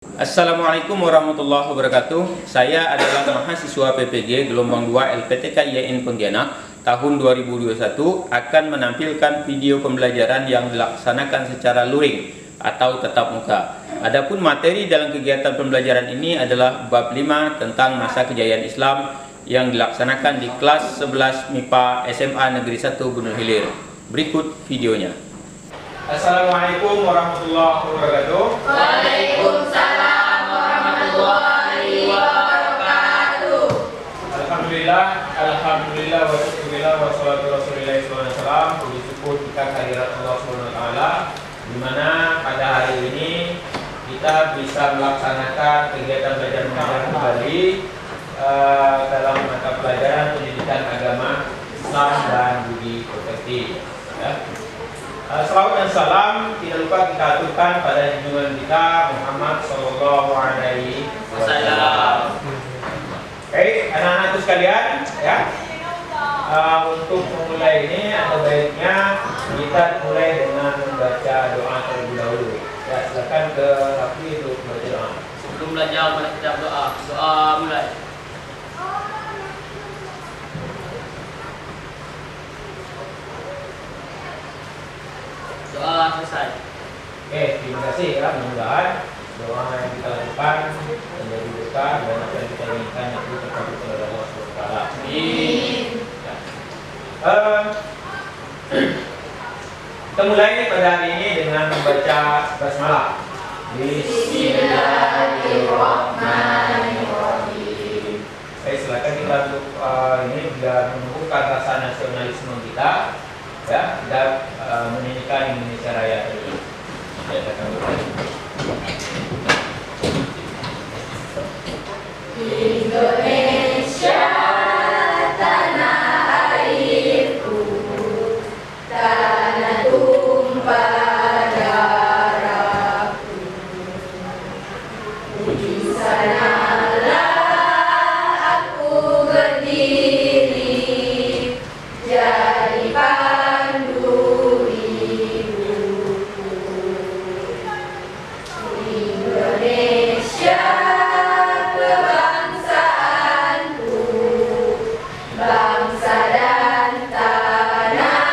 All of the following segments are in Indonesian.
Assalamualaikum warahmatullahi wabarakatuh. Saya adalah mahasiswa PPG gelombang 2 LPTK IAIN Pontianak tahun 2021 akan menampilkan video pembelajaran yang dilaksanakan secara luring atau tatap muka. Adapun materi dalam kegiatan pembelajaran ini adalah bab 5 tentang masa kejayaan Islam yang dilaksanakan di kelas 11 MIPA SMA Negeri 1 Gunung Hilir. Berikut videonya. Assalamualaikum warahmatullahi wabarakatuh. Waalaikumsalam warahmatullahi wabarakatuh. Alhamdulillah wa syukurillah wa salatu rasulillahi sallallahu alaihi wasallam. Puji syukur kita kehadirat Allah Subhanahu wa taala di mana pada hari ini kita bisa melaksanakan kegiatan belajar mengajar kembali dalam mata pelajaran pendidikan agama Islam dan budi pekerti. Ya. Salawat dan salam tidak lupa kita aturkan pada junjungan kita Muhammad Sallallahu Alaihi Wasallam. Oke, anak-anakku sekalian, ya. Untuk memulai ini atau baiknya kita mulai dengan membaca doa terlebih dahulu. Ya, silakan ke Rafi untuk membaca doa. Sebelum belajar kita doa mulai. Doa selesai. Oke, terima kasih ya. Mudah-mudahan doa yang kita lakukan menjadi berkah dan apa yang kita inginkan itu terkabul oleh Allah Subhanahu wa taala. Amin. Ya. Kita mulai pada hari ini dengan membaca basmalah. Bismillahirrahmanirrahim. Baik, silakan kita untuk ini biar menumbuhkan rasa nasionalisme kita. Ya, dan menyanyikan Indonesia Raya ini. Ya, akan mulai. Indonesia tanah airku, tanah tumpah darahku. Di sanalah aku berdiri, jadi pandu hidupku. Indonesia kebangsaanku, bangsa dan tanah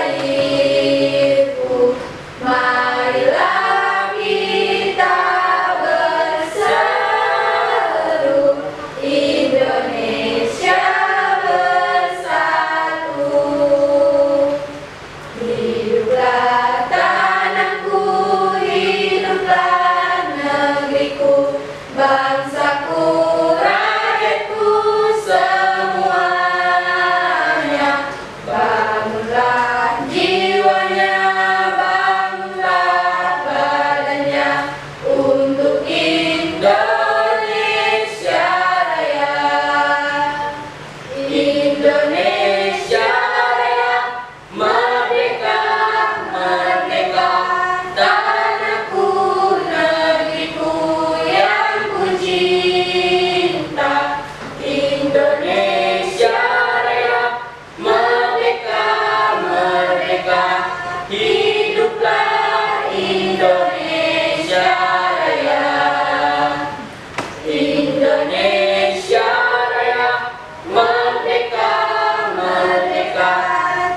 airku. Marilah kita berseru, Indonesia bersatu. Hiduplah tanahku, hiduplah negeriku, bangsaku, rakyatku semuanya. Bangunlah jiwanya, bangunlah badannya untuk Indonesia Raya. Indonesia Raya, merdeka, merdeka, tanahku, negeriku yang ku cinta. Indonesia Raya, merdeka, merdeka, hiduplah Indonesia Raya. Indonesia Raya, merdeka, merdeka,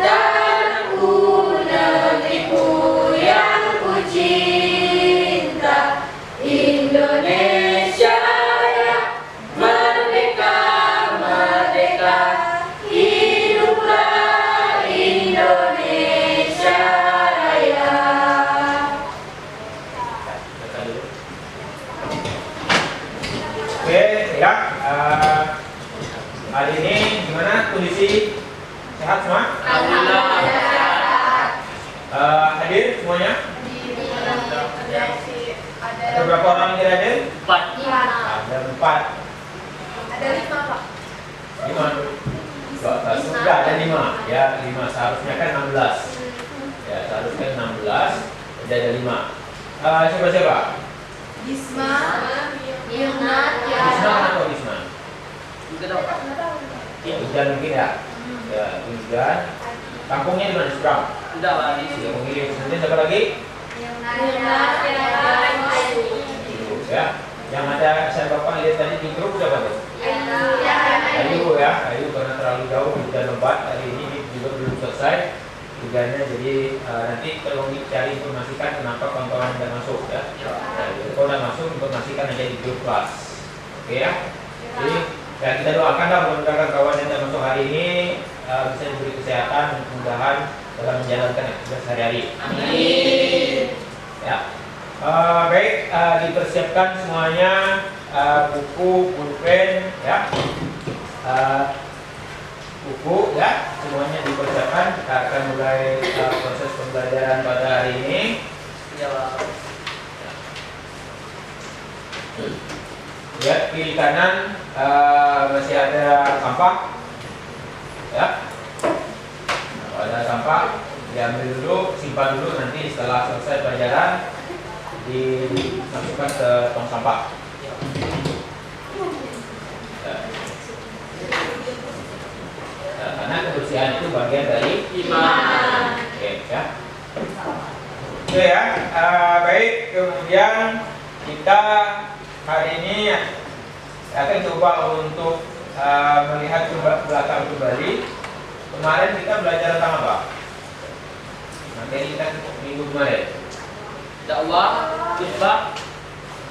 tanahku, negeriku yang ku cinta. Indonesia Raya, merdeka, merdeka, hiduplah Indonesia Raya. Oke, ya. Hari ini gimana kondisi? Sehat semua? Hadir semuanya? Ada berapa orang yang hadir? 4. Ada 4. Ada 5, Pak. 5. Sudah ada 5. Ya, 5 seharusnya kan 16. Ya, seharusnya 16. Jadi ada 5. Siapa? Bisma, Yunat, Bisma atau Bisma? Juga tahu. Hujan mungkin ya? Ya, hujan. Kampungnya di mana? Seberang? Sudah Pak. Ya, memilih. Nanti siapa lagi? Yunat, lihat tadi di grup siapa tuh? Ayu ya, Ayu karena terlalu jauh hujan lebat hari ini juga belum selesai hujannya, jadi nanti tolong dicari informasikan kenapa kawan-kawan tidak masuk ya. Jadi kalau udah masuk informasikan aja di grup kelas, oke ya. Jadi ya kita doakanlah mudah-mudahan kawan yang tidak masuk hari ini bisa diberi kesehatan dan kemudahan dalam menjalankan aktivitas sehari-hari. Amin. Ya. Baik, dipersiapkan semuanya buku, pulpen ya. Buku ya, semuanya dipersiapkan. Kita akan mulai proses pembelajaran pada hari ini. Ya, Pak. Lihat kiri kanan masih ada sampah ya. Kalau ada sampah diambil dulu, simpan dulu, nanti setelah selesai pelajaran dimasukkan ke tong sampah. Karena kebersihan itu bagian dari Iman. Oke ya. Oke ya. Baik, kemudian kita hari ini akan coba untuk melihat ke belakang kembali. Kemarin kita belajar tentang apa? Materi kita minggu kemarin. Dakwah, khutbah,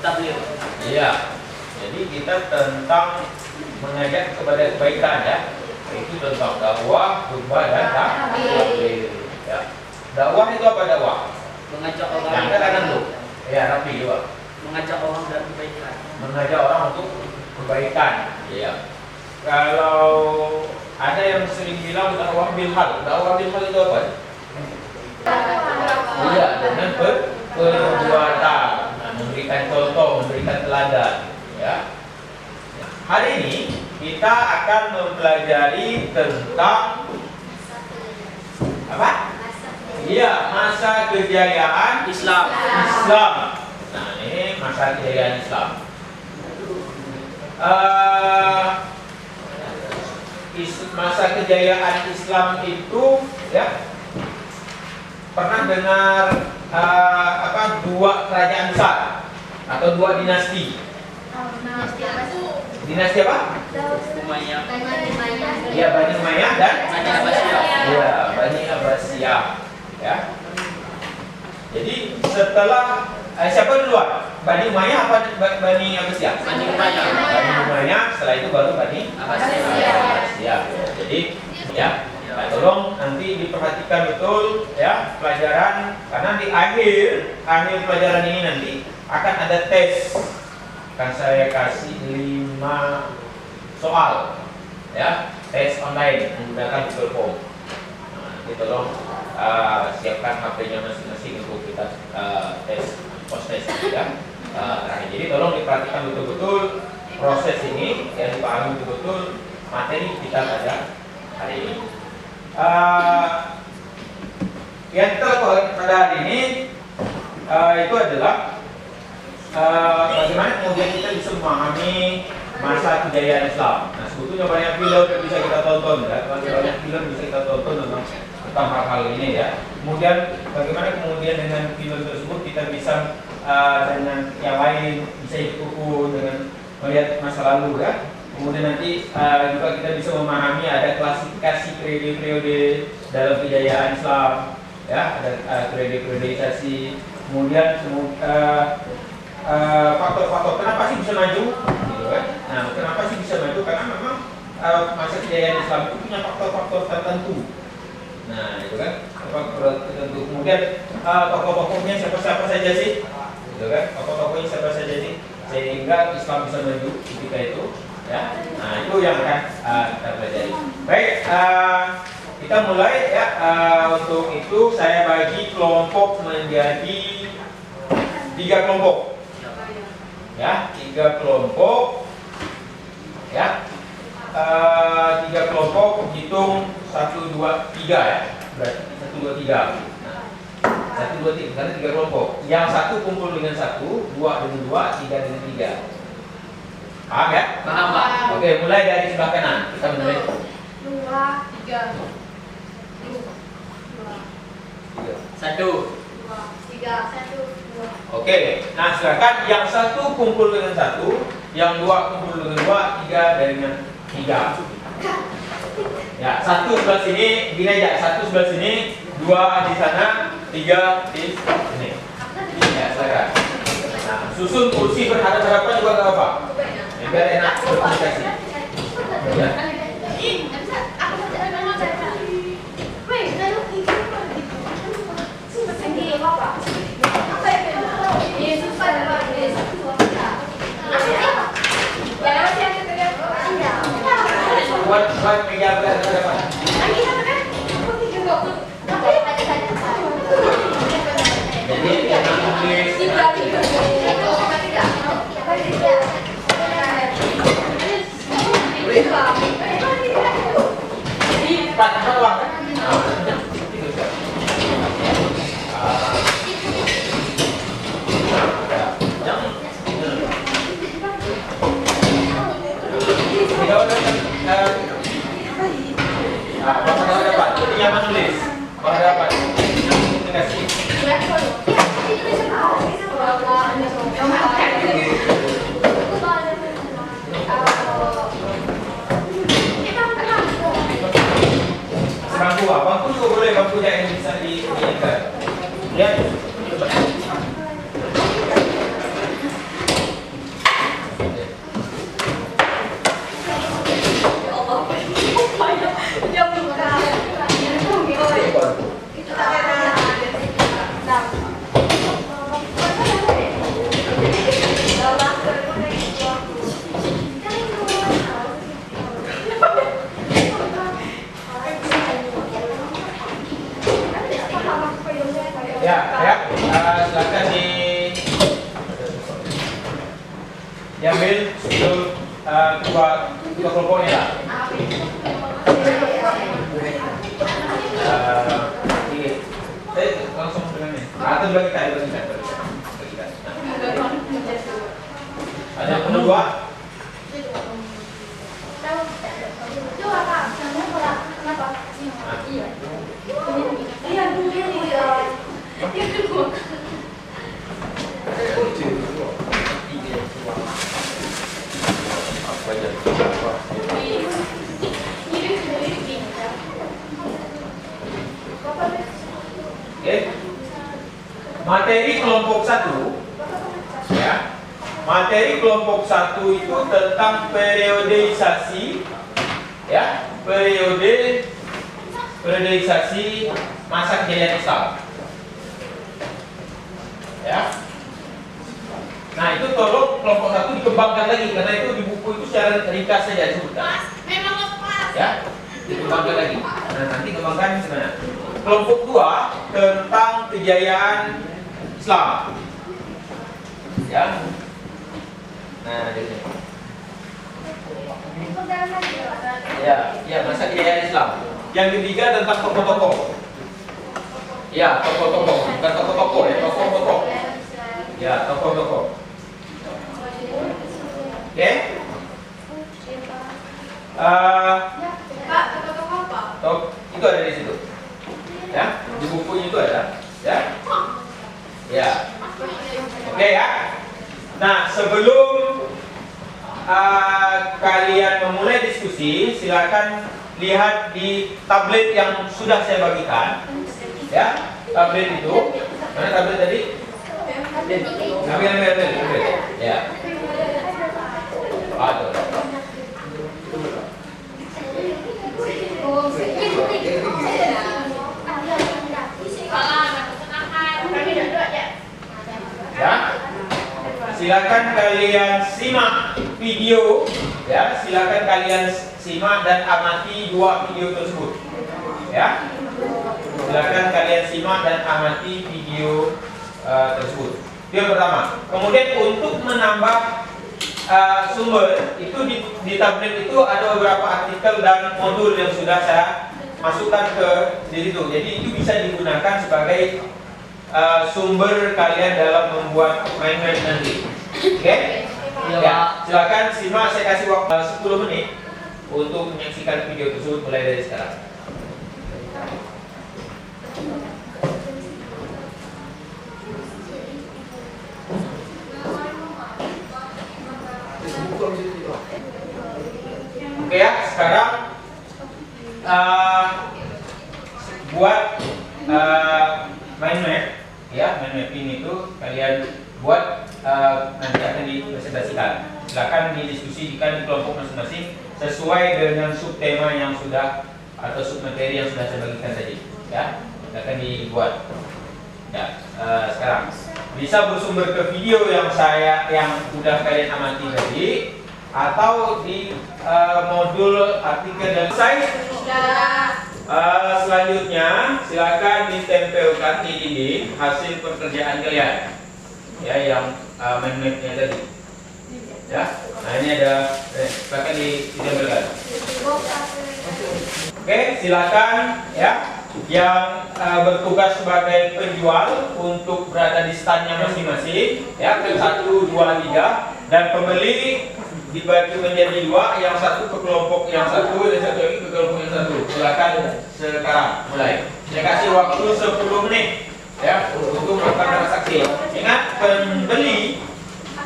tabligh. Iya. Jadi kita tentang mengajak kepada kebaikan ya. Itu tentang dakwah, khutbah dan tabligh. Ya. Dakwah itu apa dakwah? Mengajak orang. Yang kanan tuh. Ya, rapi juga. Mengajak orang dalam kebaikan. Mengajak orang untuk kebaikan. Iya. Kalau ada yang sering bilang dakwah bil hal. Dakwah bil hal itu apa? Iya, dengan perbuatan, memberikan contoh, memberikan teladan. Ya. Hari ini kita akan mempelajari tentang apa? Iya, masa kejayaan Islam. Nah, ini masa kejayaan Islam. Masa kejayaan Islam itu ya, pernah dengar dua kerajaan besar atau dua dinasti? Dinasti apa? Umayyah. Ya, Bani Umayyah dan Bani Abbasiyah. ya, Bani Abbasiyah. Ya. Jadi setelah siapa duluan? Bani Umayyah apa Bani Abbasiyah? Bani Umayyah. Bani Umayyah, setelah itu baru Bani Abbasiyah. Jadi ya, nah, tolong nanti diperhatikan betul ya pelajaran, karena di akhir pelajaran ini nanti akan ada tes. Akan saya kasih 5 soal ya, tes online menggunakan Google Form. Nah, nanti tolong siapkan HP-nya masing-masing untuk kita tes post tes ya. Jadi tolong diperhatikan betul-betul proses ini, ya, dipahami betul-betul materi kita pada hari ini. Yang kita lakukan pada hari ini itu adalah bagaimana kemudian kita bisa memahami masa kejayaan Islam. Nah, sebetulnya banyak film yang bisa kita tonton ya, banyak film bisa kita tonton tentang hal-hal ini ya. Kemudian bagaimana kemudian dengan film tersebut kita bisa dengan yang lain bisa ikut rukun dengan melihat masa lalu ya. Kemudian nanti juga kita bisa memahami ada klasifikasi periode-periode dalam kejayaan Islam ya, ada periode-periodisasi. Kemudian faktor-faktor kenapa sih bisa maju gitu kan. Nah, kenapa sih bisa maju? Karena memang masa kejayaan Islam itu punya faktor-faktor tertentu. Nah, itu kan faktor tertentu. Kemudian tokoh-tokohnya siapa saja sih? Gitu kan? Tokoh-tokohnya siapa saja sih? Sehingga Islam bisa maju ketika itu ya. Nah, itu yang akan kita pelajari. Baik, kita mulai ya. Untuk itu saya bagi kelompok menjadi 3 kelompok. Ya, 3 kelompok ya, 3 kelompok hitung 1, 2, 3 ya, berarti 1, 2, 3. Nah, 1, 2, 3 karena 3 kelompok, yang satu kumpul dengan 1, 2 dengan 2, 3 dengan 3. Paham ya? Paham, Pak. Oke, mulai dari sebelah kanan kita mulai. 2, 3. 1, 2, 3, 1, 2, Oke, nah silakan yang satu kumpul dengan satu, yang dua kumpul dengan dua, tiga dengan tiga. Ya, satu sebelah sini, gini aja, satu sebelah sini, dua di sana, tiga di sini. Ya, silakan. Nah, susun kursi berhadapan-hadapan juga nggak apa-apa. Ya, biar enak berkomunikasi. Ya. Buat meja berhadapan. Jadi jangan tulis. Empat uang kan? Jadi nyaman nulis. Berhadapan. Komunikasi. Bangku, bangku juga boleh, bangku yang bisa diingat. Ya, coba. Silakan diambil untuk kedua kelompoknya. Saya langsung dengan ini. Atau bagikan. Ada yang kedua. Materi kelompok 1 ya. Materi kelompok 1 itu tentang periodisasi ya, periodisasi masa kejayaan Islam. Ya. Nah, itu tolong kelompok 1 dikembangkan lagi karena itu di buku itu secara ringkas saja disebutkan. Ya, dikembangkan lagi. Nah, nanti kembangkan sebenarnya. Kelompok 2 tentang kejayaan Islam. Ya. Nah, ini. Ya, masa kejayaan Islam. Yang ketiga tentang tokoh-tokoh. Ya, tokoh-tokoh, bukan tokoh-tokoh ya, tokoh-tokoh. Ya, tokoh-tokoh. Oke? Pak, tokoh apa? Itu ada di situ. Ya, di bukunya itu ada. Ya. Ya. Oke ya. Nah, sebelum kalian memulai diskusi, silakan lihat di tablet yang sudah saya bagikan. Ya, tablet itu. Mana tablet tadi? Ambil. Ya. Aduh. Ya. Silakan kalian simak video ya, silakan kalian simak dan amati dua video tersebut. Ya. Silakan kalian simak dan amati video tersebut. Itu yang pertama. Kemudian untuk menambah sumber itu di tablet itu ada beberapa artikel dan modul yang sudah saya masukkan ke di situ. Jadi itu bisa digunakan sebagai sumber kalian dalam membuat main-main nanti. Oke? Ya, silakan simak, saya kasih waktu 10 menit untuk menyaksikan video tersebut mulai dari sekarang. sekarang buat mind map, ya, mind mapping itu kalian buat nanti akan dipresentasikan. Silakan didiskusikan di kelompok masing-masing sesuai dengan subtema yang sudah atau submateri yang sudah saya bagikan tadi, ya. Silakan dibuat. Ya, sekarang bisa bersumber ke video yang sudah kalian amati tadi atau di modul artikel dan saya. Selanjutnya silakan ditempelkan di dinding hasil pekerjaan kalian, ya, yang mind map-nya tadi, ya. Nah, ini ada, silakan ditempelkan. Oke, silakan, ya, yang bertugas sebagai penjual untuk berada di standnya masing-masing, ya, ke 1, 2, 3, dan pembeli dibagi menjadi 2, yang satu ke kelompok yang satu dan satu lagi ke kelompok yang satu. Silakan sekarang mulai. Saya kasih waktu 10 menit, ya, untuk melakukan transaksi. Ingat, pembeli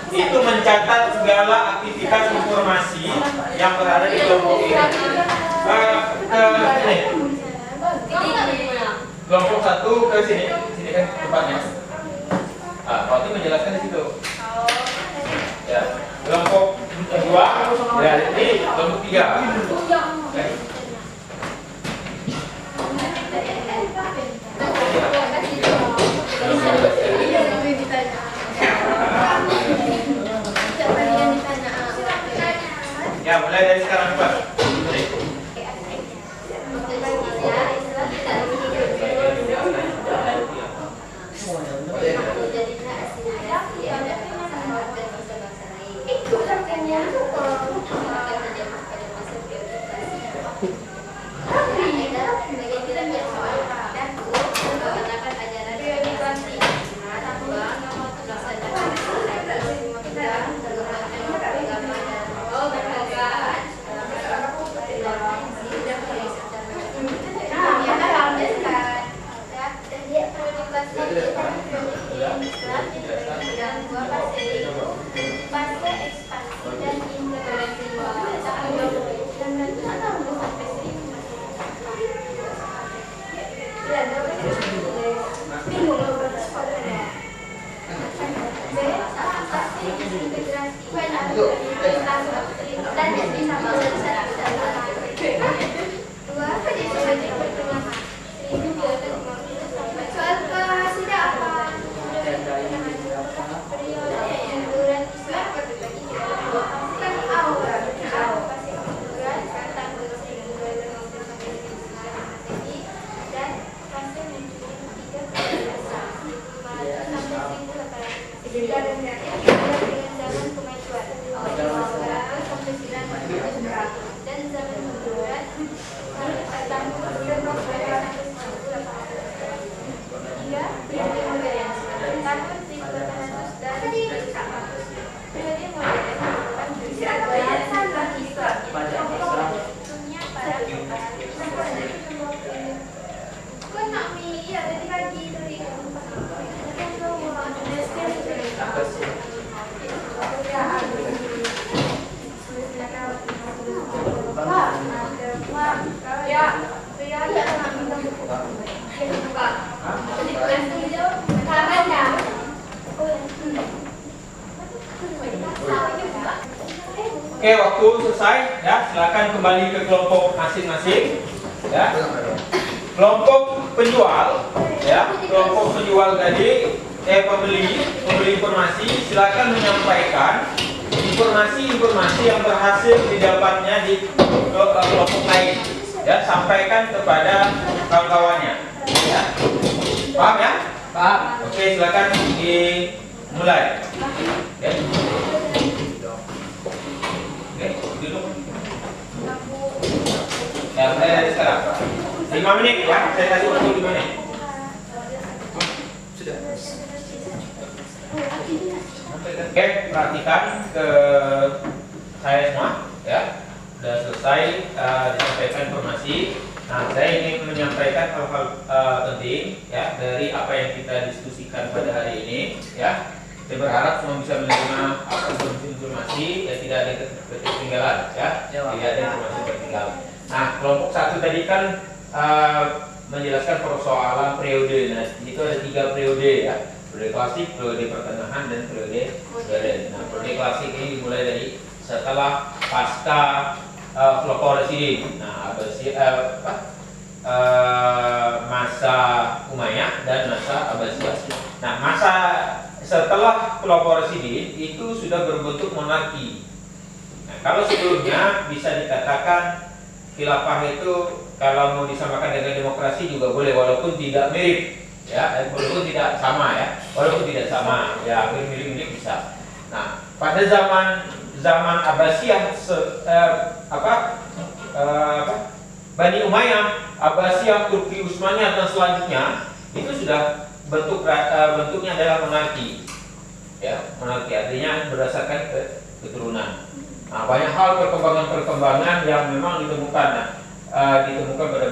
itu mencatat segala aktivitas informasi yang berada di kelompok ini. Kelompok 1 ke sini kan tempatnya. Waktu menjelaskan di situ. Ya, kelompok 2, ya, ini kelompok 3. Ya, mulai dari sekarang, Pak. Oke, waktu selesai, ya. Silakan kembali ke kelompok masing-masing, ya. Kelompok penjual, ya. Kelompok penjual tadi, pembeli informasi, silakan menyampaikan informasi yang berhasil didapatnya di kelompok lain, ya. Sampaikan kepada kawan-kawannya, ya. Paham, ya? Paham. Oke, silakan dimulai, ya. Duduk. Ya, mulai dari sekarang. 5 menit, ya. Saya kasih waktu 5 menit. Sudah. Oke, perhatikan ke saya semua, ya. Sudah selesai disampaikan informasi. Nah, saya ingin menyampaikan hal-hal penting, ya, dari apa yang kita diskusikan pada hari ini, ya. Saya berharap semua bisa menerima informasi, ya, tidak ada ketinggalan, ya. Tidak ada informasi tertinggalan. Islam. Nah, kelompok satu tadi kan menjelaskan persoalan periode. Nah, itu ada 3 periode ya. Periode klasik, periode pertengahan, dan periode modern. Nah, periode klasik ini dimulai dari setelah pasca Khulafaur Rasyidin. Nah, masa Umayyah dan masa Abbasiyah. Nah, masa setelah Khulafaur Rasyidin itu sudah berbentuk monarki. Nah, kalau sebelumnya bisa dikatakan khilafah itu kalau mau disamakan dengan demokrasi juga boleh, walaupun tidak mirip ya, walaupun tidak sama ya, walaupun tidak sama ya, mirip-mirip bisa. Nah, pada zaman Abbasiyah Bani Umayyah, Abbasiyah, Turki Utsmaniyah dan selanjutnya itu sudah bentuknya adalah monarki. Ya, monarki artinya berdasarkan keturunan. Nah, banyak hal perkembangan yang memang ditemukan. Ditemukan pada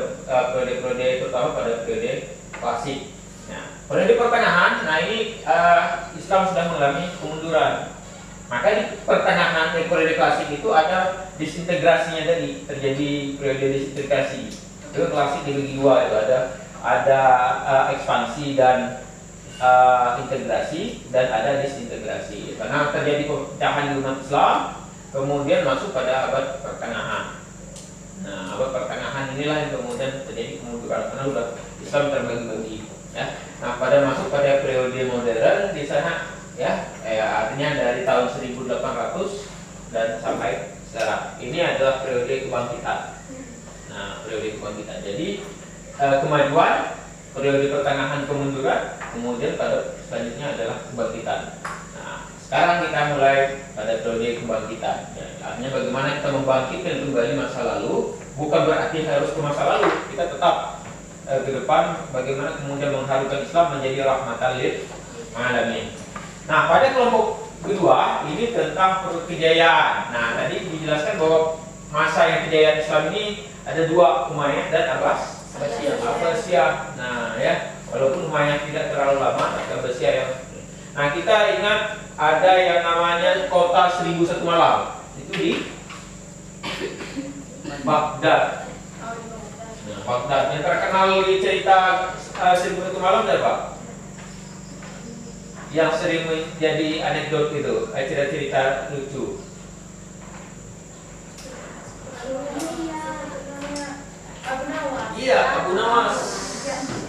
periode terutama pada periode klasik. Nah, periode pertengahan, nah ini Islam sudah mengalami kemunduran. Maka di pertengahan periode klasik itu ada disintegrasinya tadi, terjadi periode disintegrasi. Itu klasik dibagi dua, itu ada ekspansi dan integrasi, dan ada disintegrasi. Karena terjadi pecahan di umat Islam, kemudian masuk pada abad pertengahan. Nah, abad pertengahan inilah yang kemudian terjadi kemunduran karena sudah Islam terbagi-bagi. Ya. Nah, masuk pada periode modern di sana, ya, artinya dari tahun 1800 dan sampai sekarang. Ini adalah periode kebangkitan. Nah, periode kebangkitan. Jadi kemajuan, periode pertengahan kemunduran, kemudian pada selanjutnya adalah kebangkitan. Nah, sekarang kita mulai pada periode kebangkitan. Ya, artinya bagaimana kita membangkitkan kembali masa lalu, bukan berarti harus ke masa lalu. Kita tetap ke depan bagaimana kemudian mengharukan Islam menjadi rahmatan lil alamin. Nah, pada kelompok kedua ini tentang kejayaan. Nah, tadi dijelaskan bahwa masa yang kejayaan Islam ini ada 2, Umayyah dan Abbasiyah. Nah, ya, walaupun Umayyah tidak terlalu lama, tapi Abbasiyah yang. Nah, kita ingat ada yang namanya kota 1001 malam. Itu di Baghdad. Nah, Baghdad yang terkenal di cerita 1001 malam ada apa? Yang sering menjadi anekdot itu, cerita-cerita lucu. Iya, Abu Nawas.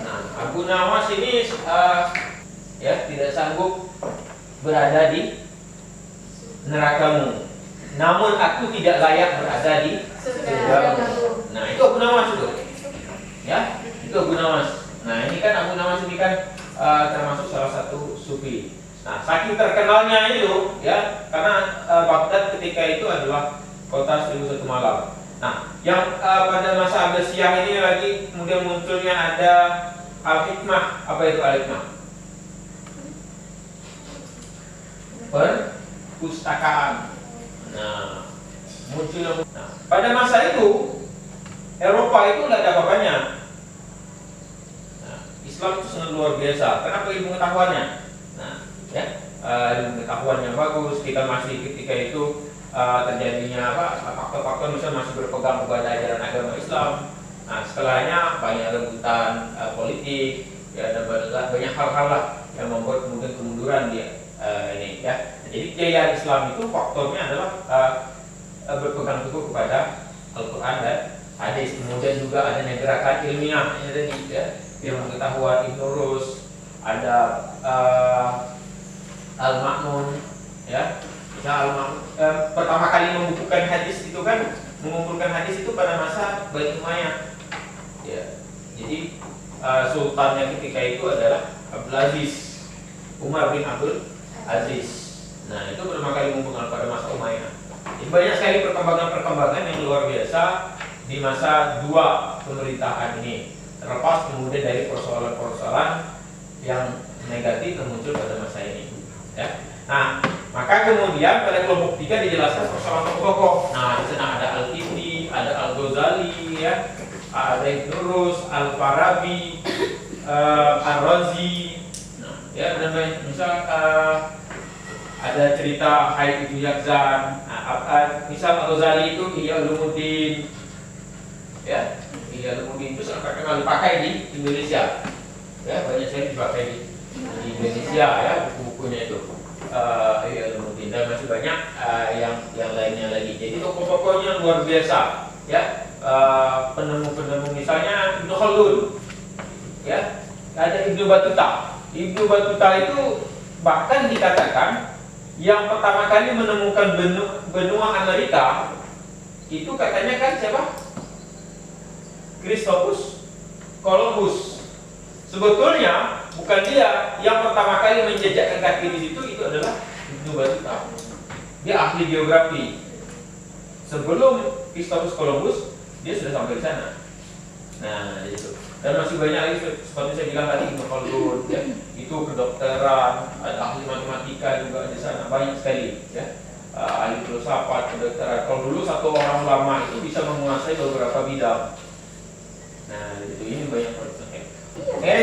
Nah, Abu Nawas ini ya tidak sanggup berada di nerakamu. Namun aku tidak layak berada di surgamu. Nah, itu Abu Nawas itu. Ya, itu Abu Nawas. Nah, ini kan Abu Nawas ini kan termasuk salah satu sufi. Nah, saking terkenalnya itu ya, karena Baghdad ketika itu adalah kota 1001 malam. Nah, yang pada masa Abbasiyah ini lagi kemudian munculnya ada Al-Hikmah. Apa itu Al-Hikmah? Perpustakaan. Nah, munculnya. Nah, pada masa itu Eropa itu tidak ada apa-apanya. Nah, Islam itu sangat luar biasa. Kenapa ilmu pengetahuannya? Nah, ya, ilmu pengetahuan yang bagus. Kita masih ketika itu terjadinya faktor-faktor misalnya masih berpegang kepada ajaran agama Islam. Nah, setelahnya banyak rebutan politik, ya, ada banyak hal-hal lah yang membuat kemudian kemunduran dia ini ya. Jadi kejayaan Islam itu faktornya adalah berpegang teguh kepada Al-Quran dan hadis. Kemudian juga ada gerakan ilmiah yang tadi ya, ilmu pengetahuan Ibn Rus, ada Al-Ma'mun ya. Pertama kali mengumpulkan hadis itu kan, mengumpulkan hadis itu pada masa Bani Umayyah. Ya. Jadi sultannya ketika itu adalah Abdul Aziz, Umar bin Abdul Aziz. Nah, itu pertama kali mengumpulkan pada masa Umayyah. Jadi banyak sekali perkembangan-perkembangan yang luar biasa di masa 2 pemerintahan ini. Terlepas kemudian dari persoalan-persoalan yang negatif yang muncul pada masa ini. Ya. Nah, maka kemudian pada kelompok 3 dijelaskan persoalan tokoh-tokoh. Nah, di sana ada Al-Kindi, ada Al-Ghazali, ya, ada Ibn Rus, Al-Farabi, Ar-Razi. Nah, ya, dan misal ada cerita Haid Ibnu Yakzan. Nah, misal Al-Ghazali itu Ihya Ulumuddin, Ya, Ihya Ulumuddin itu sangat terkenal dipakai di Indonesia. Ya, banyak sekali dipakai di Indonesia ya buku-bukunya itu. Ihya Ulumuddin dan masih banyak yang lainnya lagi. Jadi tokoh-tokohnya luar biasa. Ya, penemu-penemu misalnya Ibnu Khaldun. Ya, ada Ibnu Battuta. Ibnu Battuta itu bahkan dikatakan yang pertama kali menemukan benua Amerika itu katanya kan siapa? Christopher Columbus. Sebetulnya bukan dia yang pertama kali menjejakkan kaki di situ, itu adalah Ibnu Battuta. Dia ahli geografi. Sebelum Christopher Columbus dia sudah sampai di sana. Nah, itu. Dan masih banyak lagi seperti saya bilang tadi Ibnu Khaldun, ya. Itu kedokteran, ada ahli matematika juga di sana, banyak sekali, ya. Ahli filsafat, kedokteran. Kalau dulu satu orang ulama itu bisa menguasai beberapa bidang. Nah, itu ini banyak persen. Oke.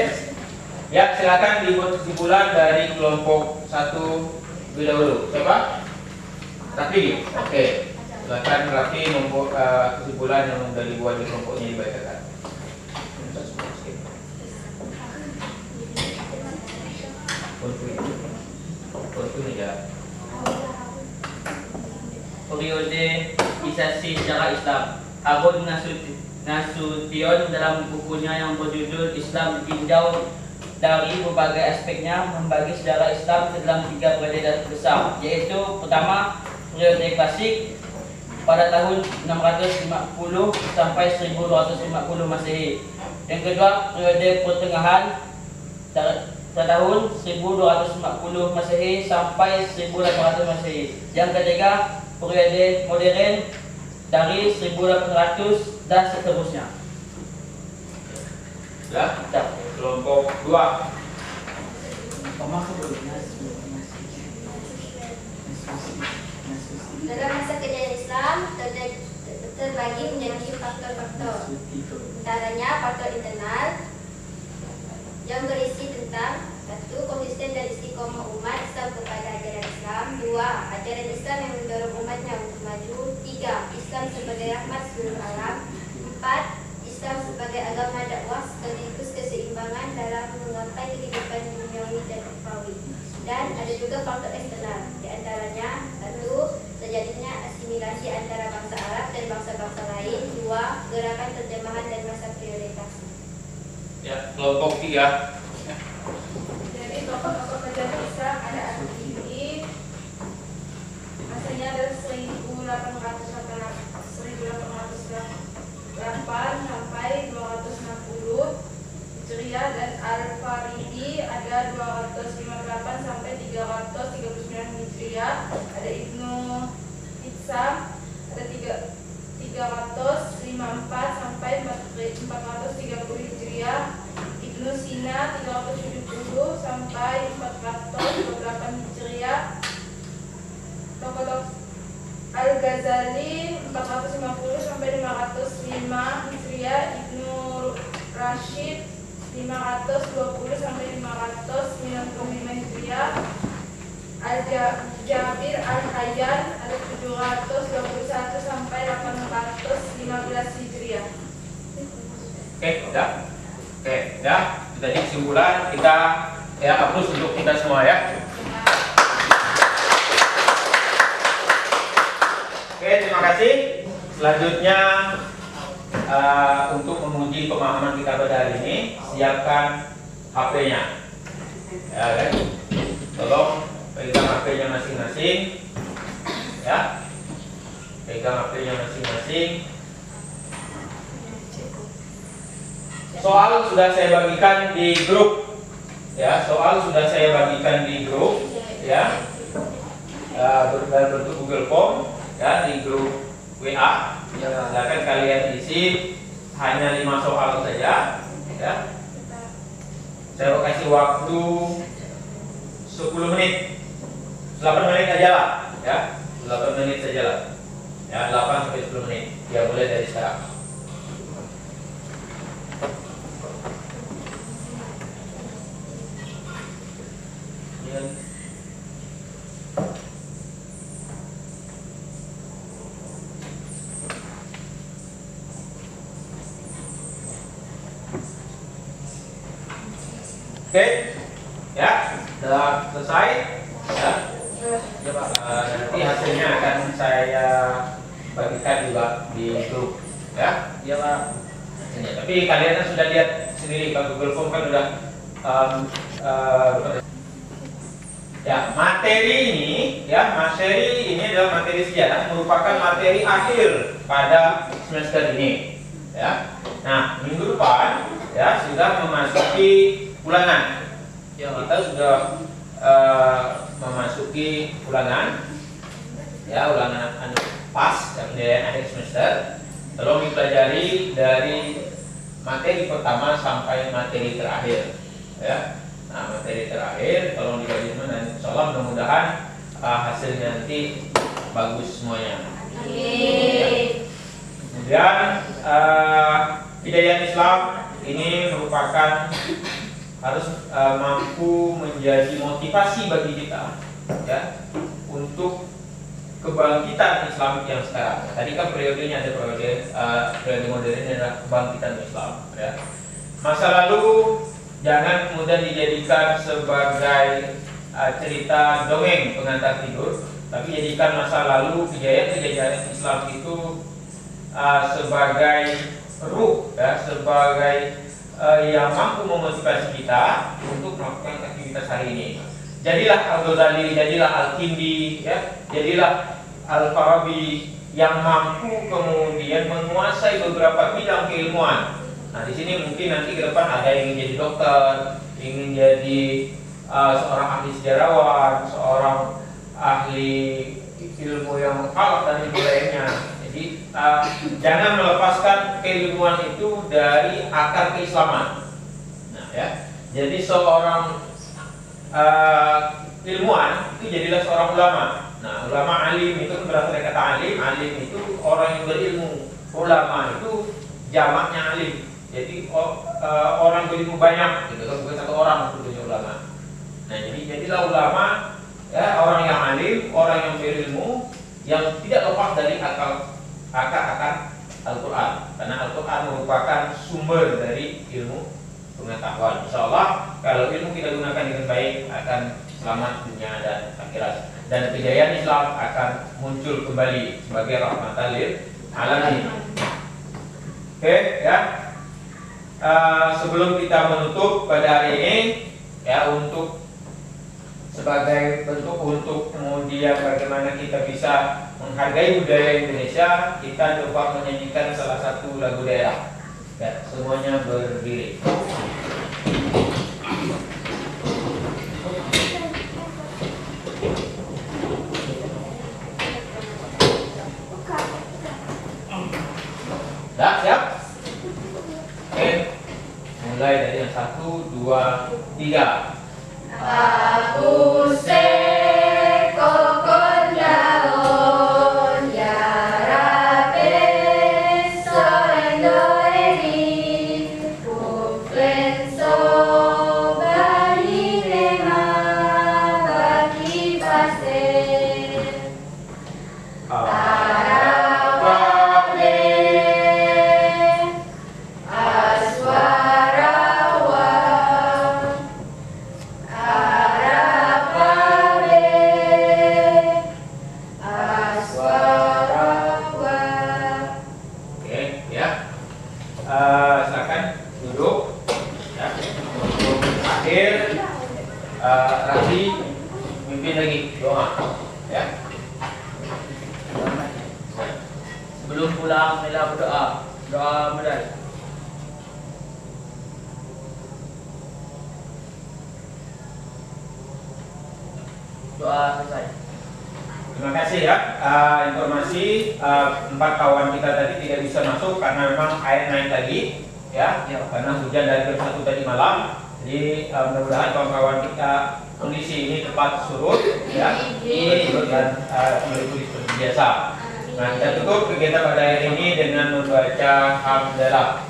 Ya, silakan dibuat kesimpulan dari kelompok 1 lebih dahulu. Siapa? Rafi. Oke. Silakan Rafi membuat kesimpulan yang sudah dibuat di kelompoknya dibacakan. Periodisasi sejarah Islam. Harun Nasution dalam bukunya yang berjudul Islam Ditinjau dari berbagai aspeknya membagi sejarah Islam ke dalam 3 periode besar, yaitu pertama periode klasik pada tahun 650 sampai 1250 Masehi. Yang kedua periode pertengahan pada tahun 1240 Masehi sampai 1800 Masehi. Yang ketiga periode modern dari 1800 dan seterusnya. Ya, kelompok 2. Dalam masa kejayaan Islam terbagi menjadi faktor-faktor. Antaranya faktor internal yang berisi tentang 1. Konsisten dan istiqomah umat Islam kepada ajaran Islam. 2. Ajaran Islam yang mendorong umatnya untuk maju. 3. Islam sebagai rahmat seluruh alam. 4. Islam sebagai agama dakwah sekaligus keseimbangan dalam menggapai kehidupan duniawi dan ukhrawi. Dan ada juga faktor eksternal, di antaranya 1. Terjadinya asimilasi antara bangsa Arab dan bangsa-bangsa lain. 2. Gerakan terjemahan dan masa prioritas. Ya, kelompok 3. Jadi tokoh-tokoh kejayaan Islam ada Al-Tirmidzi, masanya adalah 1808 sampai 260 Hijriah, dan Al-Faridi ada 258 sampai 339 Hijriah. Ada Ibnu Hitsam ada 354 sampai 430 Hijriah. Ibnu Sina 370 sampai 428 Hijriah. Tokoh Al-Ghazali 450 sampai 505 Hijriah. Ibnu Rashid 520 sampai 595 Hijriah. Al-Jabir Al-Hayyan ada 721 sampai 815 Hijriah. Oke, udah. Oke, udah. Tadi kesimpulan kita ya hapus untuk kita semua ya. Oke, terima kasih. Selanjutnya untuk menguji pemahaman kita pada hari ini, siapkan HP-nya. Ya kan? Tolong pegang HP-nya masing-masing. Ya. Pegang HP-nya masing-masing. Soal sudah saya bagikan di grup. Ya, soal sudah saya bagikan di grup ya. Dalam bentuk Google Form ya, di grup WA. Silakan kalian isi, hanya 5 soal saja ya. Saya mau kasih waktu 10 menit. 8 menit aja lah ya. 8 menit saja lah. Ya, 8 sampai 10 menit. Ya, mulai dari sekarang. Oke, ya, sudah selesai. Ya. Nanti hasilnya akan saya bagikan juga di grup, ya. Iya Pak. Tapi kalian kan sudah lihat sendiri, kalau Google Form kan udah ya, materi ini adalah materi sejarah, merupakan materi akhir pada semester ini, ya. Nah, minggu depan ya sudah memasuki ulangan. Iya Pak. Kita sudah memasuki ulangan, ya, ulangan pas dan penilaian akhir semester. Tolong dipelajari dari materi pertama sampai materi terakhir, ya. Nah, materi terakhir tolong dibagi semua dan insyaallah mudah-mudahan hasilnya nanti bagus semuanya. Amin. Kemudian hidayah Islam ini merupakan harus mampu menjadi motivasi bagi kita, ya, untuk kebangkitan Islam yang sekarang. Tadi kan periodenya ada periode modern adalah kebangkitan Islam, ya. Masa lalu jangan kemudian dijadikan sebagai cerita dongeng pengantar tidur, tapi jadikan masa lalu kejayaan Islam itu sebagai ruh, ya, sebagai yang mampu memotivasi kita untuk melakukan aktivitas hari ini. Jadilah Al-Ghazali, jadilah Al-Kindi, ya, jadilah Al-Farabi yang mampu kemudian menguasai beberapa bidang keilmuan. Nah, di sini mungkin nanti ke depan ada yang ingin jadi dokter, ingin jadi seorang ahli sejarawan, seorang ahli ilmu yang falak dan lainnya. Jadi jangan melepaskan keilmuan itu dari akar keislaman. Nah, ya. Jadi seorang ilmuwan itu jadilah seorang ulama. Nah, ulama alim itu berasal dari kata alim. Alim itu orang yang berilmu. Ulama itu jamaknya alim. Jadi orang berilmu banyak, gitu kan, bukan satu orang sebetulnya ulama. Nah, jadi jadilah ulama, ya, orang yang alim, orang yang berilmu, yang tidak lepas dari akar Al-Quran. Karena Al-Quran merupakan sumber dari ilmu pengetahuan. Insyaallah kalau ilmu kita gunakan dengan baik akan selamat dunia dan akhirat, dan kejayaan Islam akan muncul kembali sebagai rahmatan lil alamin. Oke, ya. Sebelum kita menutup pada hari ini, ya, untuk sebagai bentuk untuk kemudian bagaimana kita bisa menghargai budaya Indonesia, kita coba menyanyikan salah satu lagu daerah. Ya, semuanya berdiri. Dah, siap? Oke. Mulai dari yang 1, 2, 3. Aku sekokon daun ya rabe soendori kuflen so bali lema bagi pasir Arabale aswarawa Silakan duduk, ya. Untuk akhir Rafi mimpin lagi doa, ya. Sebelum pulang marilah berdoa. Doa medal. Doa selesai. Terima kasih, ya. Informasi 4 kawan kita tadi tidak bisa masuk karena memang air naik lagi, ya, karena hujan dari jam 1 tadi malam. Jadi mudah-mudahan kawan-kawan kita kondisi ini cepat surut, ya, dan kembali pulih seperti biasa. Nah, kita tutup kegiatan pada hari ini dengan membaca hamdalah.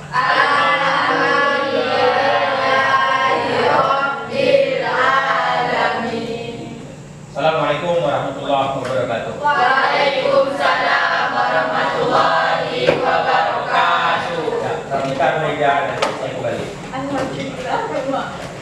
Assalamualaikum warahmatullahi wabarakatuh. Waalaikumsalam warahmatullahi wabarakatuh. Ya, kami meja dan selesai kembali. Alhamdulillah.